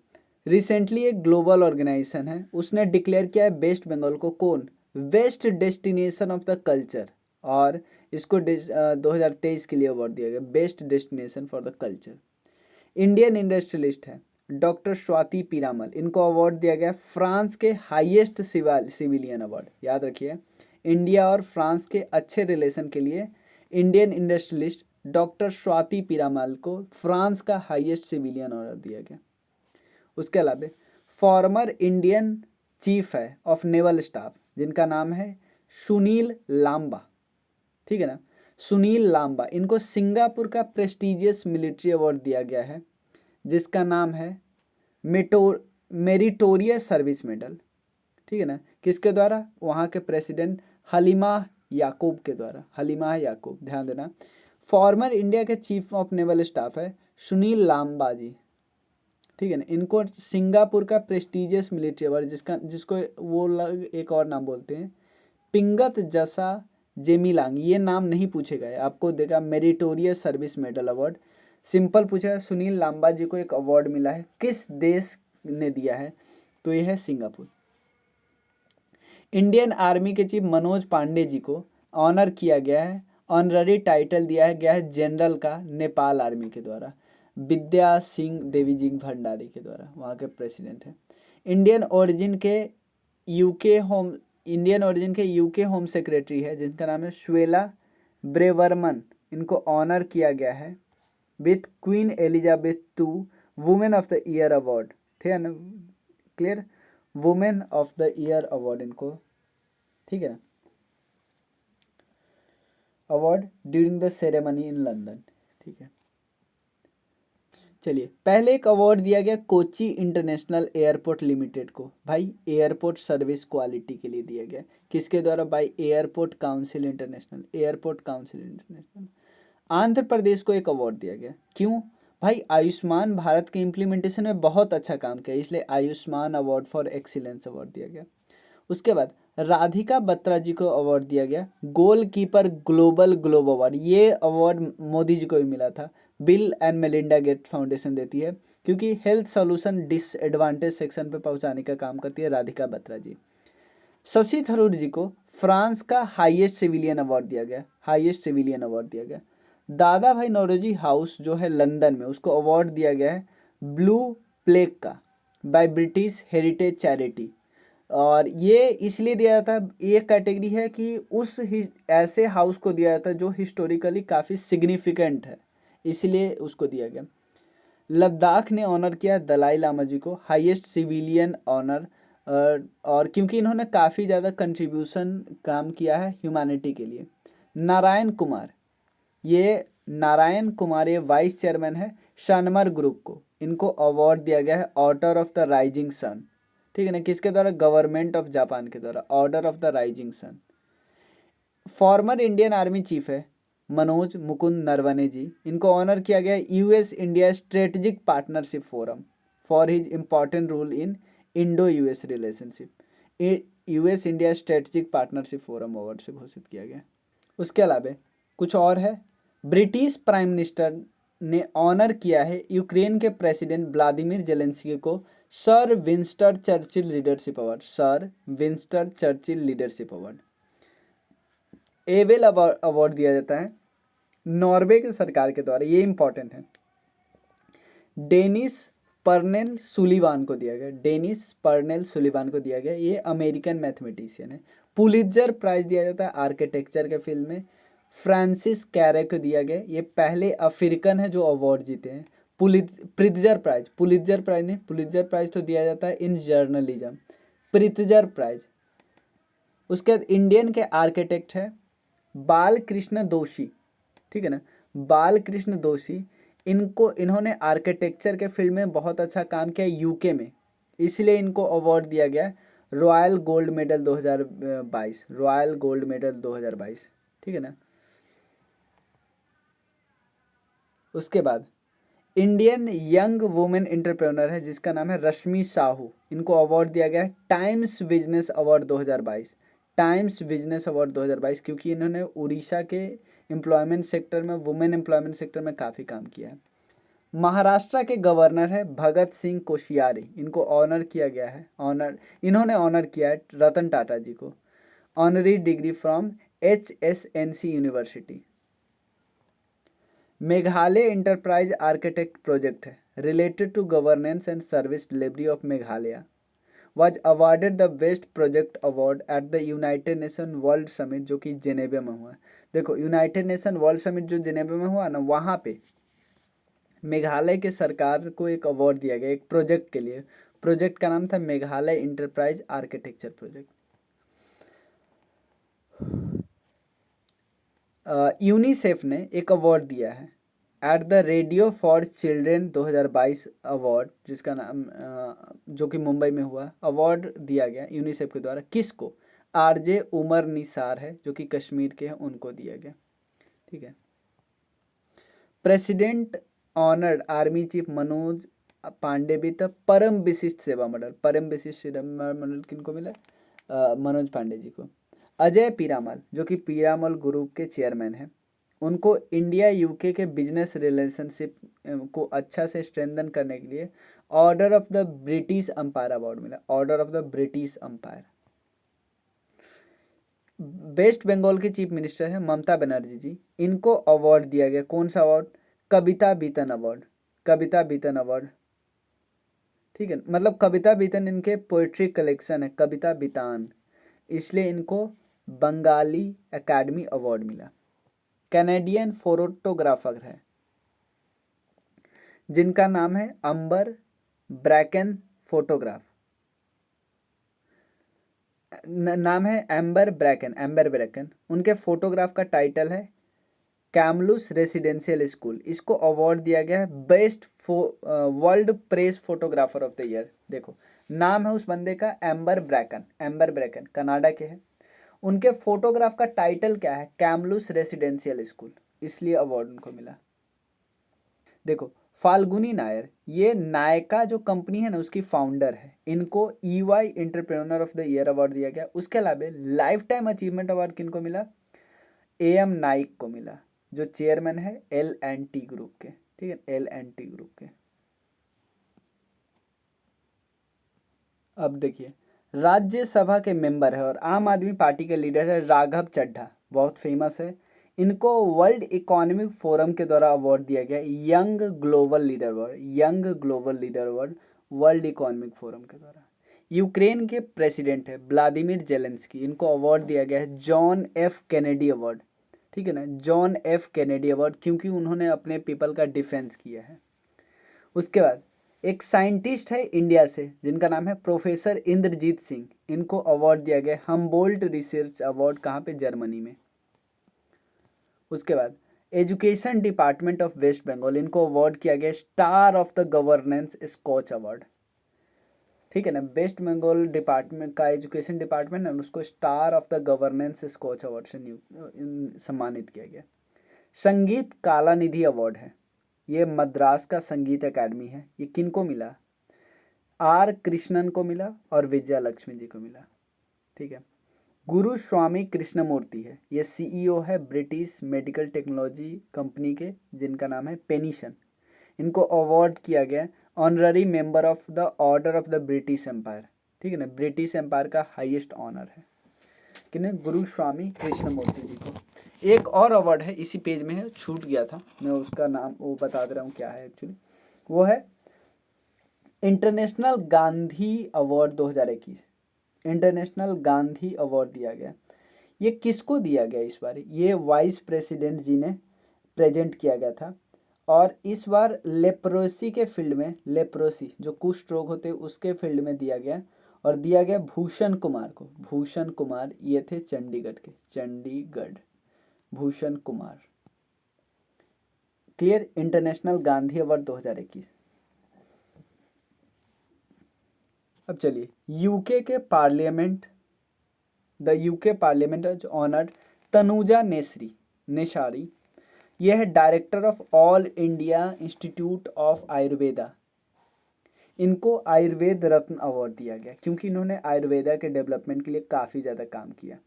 रिसेंटली एक ग्लोबल ऑर्गेनाइजेशन है, उसने डिक्लेयर किया है वेस्ट बंगाल को कौन? Best destination of the culture, और इसको 2023 के लिए अवार्ड दिया गया best destination for the culture. Indian industrialist है डॉक्टर स्वाति पीरामल, इनको अवार्ड दिया गया फ्रांस के हाईएस्ट सिविलियन अवार्ड। याद रखिए, इंडिया और फ्रांस के अच्छे रिलेशन के लिए Indian industrialist doctor Swati Piramal को फ्रांस का हाईएस्ट सिविलियन अवार्ड दिया गया। उसके अलावा फॉर्मर इंडियन चीफ है ऑफ नेवल स्टाफ, जिनका नाम है सुनील लांबा। ठीक है ना, सुनील लांबा, इनको सिंगापुर का प्रेस्टिजियस मिलिट्री अवार्ड दिया गया है, जिसका नाम है मेरिटोरियस सर्विस मेडल। ठीक है ना, किसके द्वारा? वहाँ के प्रेसिडेंट हलीमा याकूब के द्वारा, हलीमा याकूब, ध्यान देना। फॉर्मर इंडिया के चीफ ऑफ नेवल स्टाफ है सुनील लांबा जी। ठीक है ना, इनको सिंगापुर का प्रेस्टिजियस मिलिट्री अवार्ड, जिसको वो लोग एक और नाम बोलते हैं पिंगत जसा जेमिलांग, ये नाम नहीं पूछे गए, आपको देगा meritorious service medal award. Simple पूछा है, सुनील लांबा जी को एक अवार्ड मिला है, किस देश ने दिया है? तो ये है सिंगापुर। इंडियन आर्मी के चीफ मनोज पांडे जी को ऑनर किया गया है, ऑनररी टाइटल दिया गया है जनरल का नेपाल आर्मी के द्वारा, विद्या सिंह देवी जी भंडारी के द्वारा, वहाँ के प्रेसिडेंट हैं। इंडियन ओरिजिन के यूके होम सेक्रेटरी है, जिनका नाम है श्वेला ब्रेवरमन, इनको ऑनर किया गया है with queen Elizabeth II women of the year award. ठीक है ना, clear, women of the year award इनको, ठीक है ना, award during the ceremony in London. ठीक है, चलिए, पहले एक अवार्ड दिया गया कोची इंटरनेशनल एयरपोर्ट लिमिटेड को, भाई एयरपोर्ट सर्विस क्वालिटी के लिए दिया गया, किसके द्वारा? भाई airport council international, airport council international. Andhra Pradesh को एक अवार्ड दिया गया, क्यों? भाई आयुष्मान भारत के इम्प्लीमेंटेशन में बहुत अच्छा काम किया, इसलिए Ayushman award for excellence award दिया गया। उसके बाद राधिका बत्रा जी को अवार्ड दिया गया गोलकीपर ग्लोबल ग्लोब अवार्ड। ये अवार्ड मोदी जी को भी मिला था, bill and Melinda Gates foundation देती है, क्योंकि हेल्थ सॉल्यूशन डिसएडवांटेज सेक्शन पे पहुंचाने का काम करती है राधिका बत्रा जी। शशि थरूर जी को फ्रांस का हाईएस्ट सिविलियन अवार्ड दिया गया, हाईएस्ट सिविलियन अवार्ड दिया गया। दादा भाई नौरोजी हाउस जो है लंदन में, उसको अवार्ड दिया गया है ब्लू प्लेग का बाय ब्रिटिश हेरिटेज चैरिटी, और ये इसलिए दिया जाता है, ये कैटेगरी है कि उस ऐसे हाउस को दिया जाता है जो हिस्टोरिकली काफ़ी सिग्निफिकेंट है, इसलिए उसको दिया गया। लद्दाख ने ऑनर किया दलाई लामा जी को हाईएस्ट सिविलियन ऑनर, और क्योंकि इन्होंने काफ़ी ज़्यादा कंट्रीब्यूशन काम किया है ह्यूमैनिटी के लिए। नारायण कुमार, ये वाइस चेयरमैन है शानमर ग्रुप को, इनको अवार्ड दिया गया है Order of the Rising Sun. ठीक है ना, किसके द्वारा? गवर्नमेंट ऑफ जापान के द्वारा, Order of the Rising Sun. Former Indian army chief है मनोज मुकुंद नरवणे जी, इनको ऑनर किया गया US India strategic partnership forum for his important role in Indo US relationship, US India strategic partnership forum award से घोषित किया गया। उसके अलावा कुछ और है, ब्रिटिश प्राइम मिनिस्टर ने ऑनर किया है यूक्रेन के प्रेसिडेंट व्लादिमीर जेलेंस्की को sir Winston Churchill leadership award, sir Winston Churchill leadership award. Avail award दिया जाता है नॉर्वे की सरकार के द्वारा, ये इंपॉर्टेंट है। डेनिस पर्नेल सुलिवान को दिया गया, डेनिस पर्नेल सुलिवान को दिया गया, ये अमेरिकन मैथमेटिशियन है। पुलित्जर प्राइज दिया जाता है आर्किटेक्चर के फील्ड में, फ्रांसिस कैरे को दिया गया, ये पहले अफ्रीकन है जो अवार्ड जीते हैं। पुलित्जर प्राइज तो दिया जाता है इन जर्नलिज्म, पुलित्जर प्राइज। उसके बाद इंडियन के आर्किटेक्ट है बालकृष्ण दोषी, ठीक है ना, बालकृष्ण दोषी, इन्होंने आर्किटेक्चर के फील्ड में बहुत अच्छा काम किया यूके में, इसलिए इनको अवार्ड दिया गया royal gold medal 2022, royal gold medal 2022। ठीक है ना, उसके बाद इंडियन यंग वुमेन एंटरप्रेन्योर है जिसका नाम है रश्मि साहू, इनको अवार्ड दिया गया है times business award 2022, times business award 2022, क्योंकि इन्होंने उड़ीसा के एम्प्लॉयमेंट सेक्टर में, वुमेन एम्प्लॉयमेंट सेक्टर में काफ़ी काम किया है। महाराष्ट्र के गवर्नर है भगत सिंह कोश्यारी, इनको ऑनर किया गया है, इन्होंने ऑनर किया है रतन टाटा जी को, honorary degree from HSNC university. Meghalaya enterprise architect project है related to governance and service delivery of Meghalaya, was awarded the best project award at the united nation world summit, जो कि जेनेवा में हुआ। देखो यूनाइटेड नेशन वर्ल्ड समिट जो Geneva में हुआ ना, वहाँ पे मेघालय के सरकार को एक अवार्ड दिया गया एक प्रोजेक्ट के लिए। प्रोजेक्ट का नाम था Meghalaya enterprise architecture project. UNICEF ने एक अवार्ड दिया है at the radio for children 2022 award, जिसका नाम जो कि मुंबई में हुआ, अवार्ड दिया गया यूनिसेफ के द्वारा। किसको? RJ उमर निसार है जो कि कश्मीर के हैं, उनको दिया गया। ठीक है। President honoured army chief Manoj Pandey भी था परम विशिष्ट सेवा मेडल, परम विशिष्ट सेवा मेडल किनको मिला? मनोज पांडे जी को। अजय पीरामल जो कि पीरामल ग्रुप के चेयरमैन हैं, उनको इंडिया यूके के बिजनेस रिलेशनशिप को अच्छा से स्ट्रेंथन करने के लिए order of the British empire award मिला, order of the British empire. West Bengal के चीफ मिनिस्टर हैं ममता बनर्जी जी, इनको अवार्ड दिया गया, कौन सा अवार्ड? कविता बीतन अवार्ड, कविता बीतन अवार्ड। ठीक है, मतलब कविता बीतन इनके पोइट्री कलेक्शन है, कविता बीतान, इसलिए इनको बंगाली एकेडमी अवार्ड मिला। कैनेडियन फोटोग्राफर है जिनका नाम है अंबर ब्रैकन, फोटोग्राफ नाम है एम्बर ब्रैकन, एम्बर ब्रैकन। उनके फोटोग्राफ का टाइटल है कैमलूस रेसिडेंशियल स्कूल, इसको अवार्ड दिया गया है best world press photographer of the year. देखो नाम है उस बंदे का amber Bracon, amber Bracon Canada के हैं। उनके फोटोग्राफ का टाइटल क्या है? कैमलूस रेसिडेंशियल स्कूल, इसलिए अवार्ड उनको मिला। देखो फाल्गुनी नायर, ये नायका जो कंपनी है ना उसकी फाउंडर है, इनको EY entrepreneur of the year award दिया गया। उसके अलावा लाइफ टाइम अचीवमेंट अवार्ड किनको मिला? AM नाइक को मिला, जो चेयरमैन है L&T ग्रुप के। ठीक है, L&T ग्रुप के। अब देखिए राज्यसभा के मेंबर है और आम आदमी पार्टी के लीडर है राघव चड्ढा, बहुत फेमस है। इनको वर्ल्ड इकोनॉमिक फोरम के द्वारा अवार्ड दिया गया young global leader award, young global leader award world economic forum के द्वारा। यूक्रेन के प्रेसिडेंट है व्लादिमीर जेलेंस्की, इनको अवार्ड दिया गया है जॉन F कैनेडी अवार्ड। ठीक है ना, जॉन F कैनेडी अवार्ड, क्योंकि उन्होंने अपने पीपल का डिफेंस किया है। उसके बाद एक साइंटिस्ट है इंडिया से जिनका नाम है प्रोफेसर इंद्रजीत सिंह, इनको अवार्ड दिया गया हम्बोल्ट रिसर्च अवार्ड, कहाँ पे? जर्मनी में। उसके बाद education department of West Bengal, इनको अवार्ड किया गया star of the governance Skoch award. ठीक है ना, वेस्ट बंगाल डिपार्टमेंट का एजुकेशन डिपार्टमेंट है उसको star of the governance Skoch award से सम्मानित किया गया। संगीत काला निधि अवार्ड है, ये मद्रास का संगीत एकेडमी है, ये किनको मिला? R कृष्णन को मिला और विजया लक्ष्मी जी को मिला। ठीक है। गुरु स्वामी कृष्णमूर्ति है, ये CEO है ब्रिटिश मेडिकल टेक्नोलॉजी कंपनी के, जिनका नाम है पेनिशन, इनको अवार्ड किया गया honorary member of the Order of the British Empire. ठीक है ना, ब्रिटिश एम्पायर का हाईएस्ट ऑनर है किन्हें? गुरु स्वामी कृष्णमूर्ति जी को। एक और अवार्ड है इसी पेज में है, छूट गया था, मैं उसका नाम वो बता दे रहा हूँ क्या है एक्चुअली। वो है international Gandhi award 2021, international Gandhi award दिया गया। ये किसको दिया गया इस बार? ये वाइस प्रेसिडेंट जी ने प्रेजेंट किया गया था, और इस बार लेप्रोसी के फील्ड में, लेप्रोसी जो कुष्ठ रोग होते हैं उसके फील्ड में दिया गया, और दिया गया भूषण कुमार को। भूषण कुमार ये थे चंडीगढ़ के, Chandigarh, Bhushan Kumar. Clear? International Gandhi award 2021। अब चलिए यूके के parliament, the UK parliament has honoured Tanuja Nesari, ये है director of all India institute of Ayurveda. इनको आयुर्वेद रत्न अवार्ड दिया गया क्योंकि इन्होंने आयुर्वेदा के डेवलपमेंट के लिए काफ़ी ज़्यादा काम किया।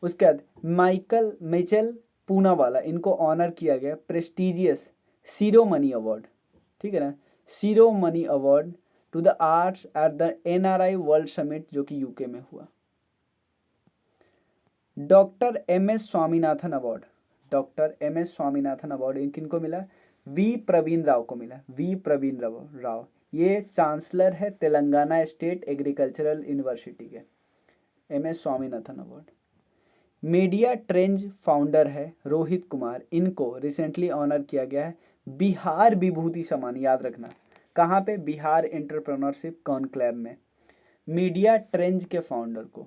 उसके बाद माइकल मिचेल पूनावाला, इनको ऑनर किया गया प्रेस्टिजियस सिरोमनी अवार्ड, ठीक है ना, Shiromani award to the arts at the NRI world summit जो कि यूके में हुआ। Doctor MS Swaminathan award, doctor MS Swaminathan award किनको मिला? वी प्रवीण राव को मिला, वी प्रवीण राव। ये चांसलर है तेलंगाना स्टेट एग्रीकल्चरल यूनिवर्सिटी के। MS Swaminathan award. Media trends founder है रोहित कुमार, इनको रिसेंटली ऑनर किया गया है बिहार विभूति सम्मान, याद रखना कहाँ पे? बिहार एंटरप्रेन्योरशिप कॉन्क्लेव में मीडिया ट्रेंज के फाउंडर को।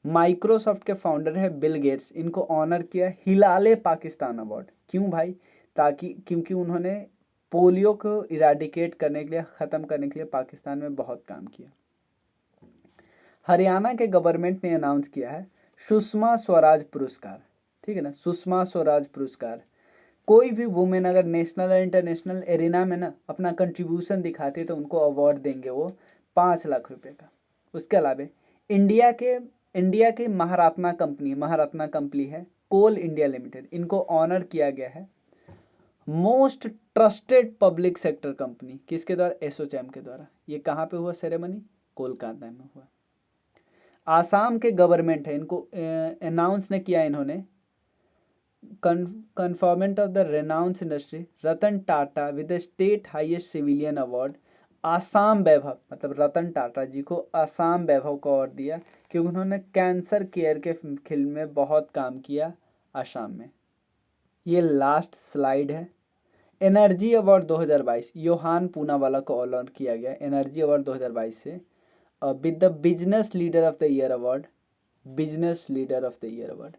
माइक्रोसॉफ्ट के फाउंडर है बिल गेट्स, इनको ऑनर किया हिलाले पाकिस्तान अवार्ड। क्यों भाई? क्योंकि उन्होंने पोलियो को इराडिकेट करने के लिए, ख़त्म करने के लिए पाकिस्तान में बहुत काम किया। हरियाणा के गवर्नमेंट ने अनाउंस किया है सुषमा स्वराज पुरस्कार, ठीक है ना, सुषमा स्वराज पुरस्कार। कोई भी वुमेन अगर नेशनल और इंटरनेशनल एरिना में ना अपना कंट्रीब्यूशन दिखाती है तो उनको अवार्ड देंगे वो 5 लाख रुपए का। उसके अलावा इंडिया के महारत्ना कंपनी है कोल इंडिया लिमिटेड, इनको ऑनर किया गया है most trusted public sector company, किसके द्वारा? एसोचैम के द्वारा। ये कहाँ पे हुआ सेरेमनी? कोलकाता में हुआ। आसाम के गवर्नमेंट है, इनको अनाउंस ने किया इन्होंने conferment of the renowned industry Ratan Tata with the state highest civilian award Assam Baibhav, मतलब रतन टाटा जी को आसाम वैभव का अवार्ड दिया क्योंकि उन्होंने कैंसर केयर के फील्ड में बहुत काम किया आसाम में। ये लास्ट स्लाइड है। एनर्जी अवार्ड 2022 योहान पूनावाला को ऑनर किया गया एनर्जी अवार्ड 2022 से with the business leader of the year award, business leader of the year award.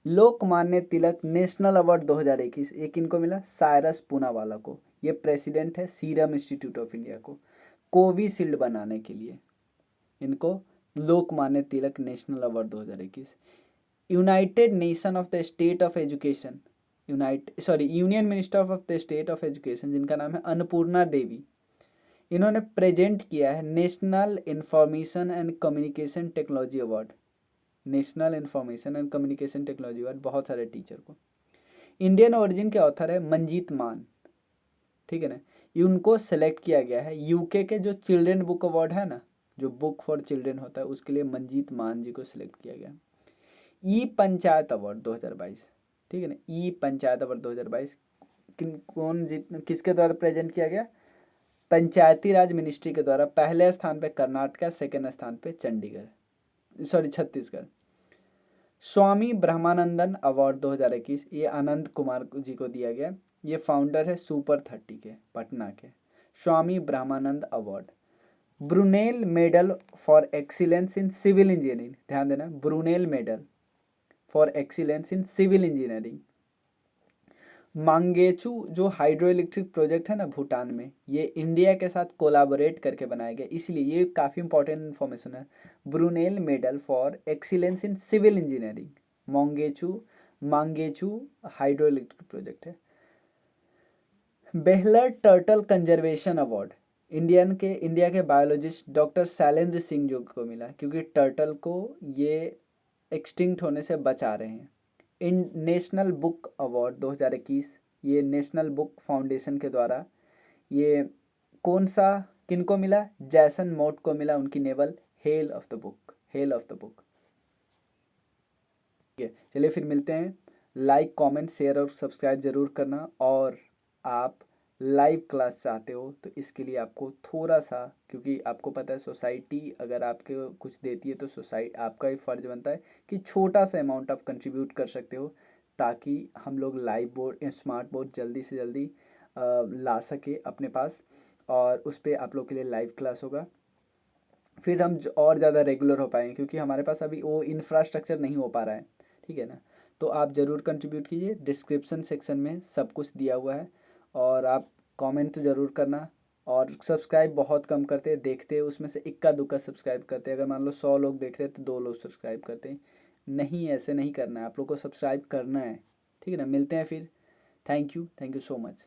Lokmanya Tilak national award 2021 एक इनको मिला साइरस पूनावाला को, ये प्रेसिडेंट है सीरम इंस्टीट्यूट ऑफ इंडिया को, कोविशील्ड बनाने के लिए इनको Lokmanya Tilak national award 2021। United nation of the state of education, union minister of the state of education जिनका नाम है अन्नपूर्णा देवी, इन्होंने प्रेजेंट किया है national information and communication technology award, national information and communication technology award बहुत सारे टीचर को। इंडियन ओरिजिन के ऑथर है मंजीत मान, ठीक है ना, उनको सेलेक्ट किया गया है यूके के जो चिल्ड्रन बुक अवार्ड है ना, जो बुक फॉर चिल्ड्रन होता है उसके लिए मंजीत मान जी को सिलेक्ट किया गया। ई पंचायत अवार्ड 2022, ठीक है ना, ई पंचायत अवार्ड 2022 किसके द्वारा प्रेजेंट किया गया? पंचायती राज मिनिस्ट्री के द्वारा। पहले स्थान पे कर्नाटक, सेकेंड स्थान पे छत्तीसगढ़। स्वामी ब्रह्मानंदन अवार्ड 2021 ये आनंद कुमार जी को दिया गया, ये फाउंडर है सुपर 30 के पटना के। Swami Brahmanand award. Brunel medal for excellence in civil engineering, ध्यान देना, Brunel medal for excellence in civil engineering. Mangdechhu जो हाइड्रो इलेक्ट्रिक प्रोजेक्ट है ना भूटान में, ये इंडिया के साथ कोलाबोरेट करके बनाया गया, इसलिए ये काफ़ी इंपॉर्टेंट इन्फॉर्मेशन है। Brunel medal for excellence in civil engineering, Mangdechhu hydroelectric project है। Behler turtle conservation award India के बायोलॉजिस्ट डॉक्टर शैलेंद्र सिंह जो को मिला क्योंकि टर्टल को ये एक्सटिंक्ट होने से बचा रहे हैं। इन नेशनल बुक अवार्ड 2021 ये नेशनल बुक फाउंडेशन के द्वारा, ये किनको मिला? जैसन मोट को मिला, उनकी naval hell of the book. ठीक है, चलिए फिर मिलते हैं। लाइक, कमेंट, शेयर और सब्सक्राइब जरूर करना। और आप लाइव क्लास चाहते हो तो इसके लिए आपको थोड़ा सा, क्योंकि आपको पता है सोसाइटी अगर आपके कुछ देती है तो सोसाइटी आपका ही फ़र्ज बनता है कि छोटा सा अमाउंट आप कंट्रीब्यूट कर सकते हो ताकि हम लोग लाइव बोर्ड, स्मार्ट बोर्ड जल्दी से जल्दी ला सके अपने पास, और उस पर आप लोग के लिए लाइव क्लास होगा। फिर हम और ज़्यादा रेगुलर हो पाएंगे क्योंकि हमारे पास अभी वो इंफ्रास्ट्रक्चर नहीं हो पा रहा है, ठीक है ना। तो आप ज़रूर कंट्रीब्यूट कीजिए, डिस्क्रिप्शन सेक्शन में सब कुछ दिया हुआ है, और आप कमेंट तो ज़रूर करना। और सब्सक्राइब बहुत कम करते हैं, देखते हैं उसमें से इक्का दुक्का सब्सक्राइब करते हैं। अगर मान लो 100 लोग देख रहे हैं तो 2 लोग सब्सक्राइब करते हैं। नहीं, ऐसे नहीं करना है, आप लोग को सब्सक्राइब करना है, ठीक है ना। मिलते हैं फिर। Thank you so much.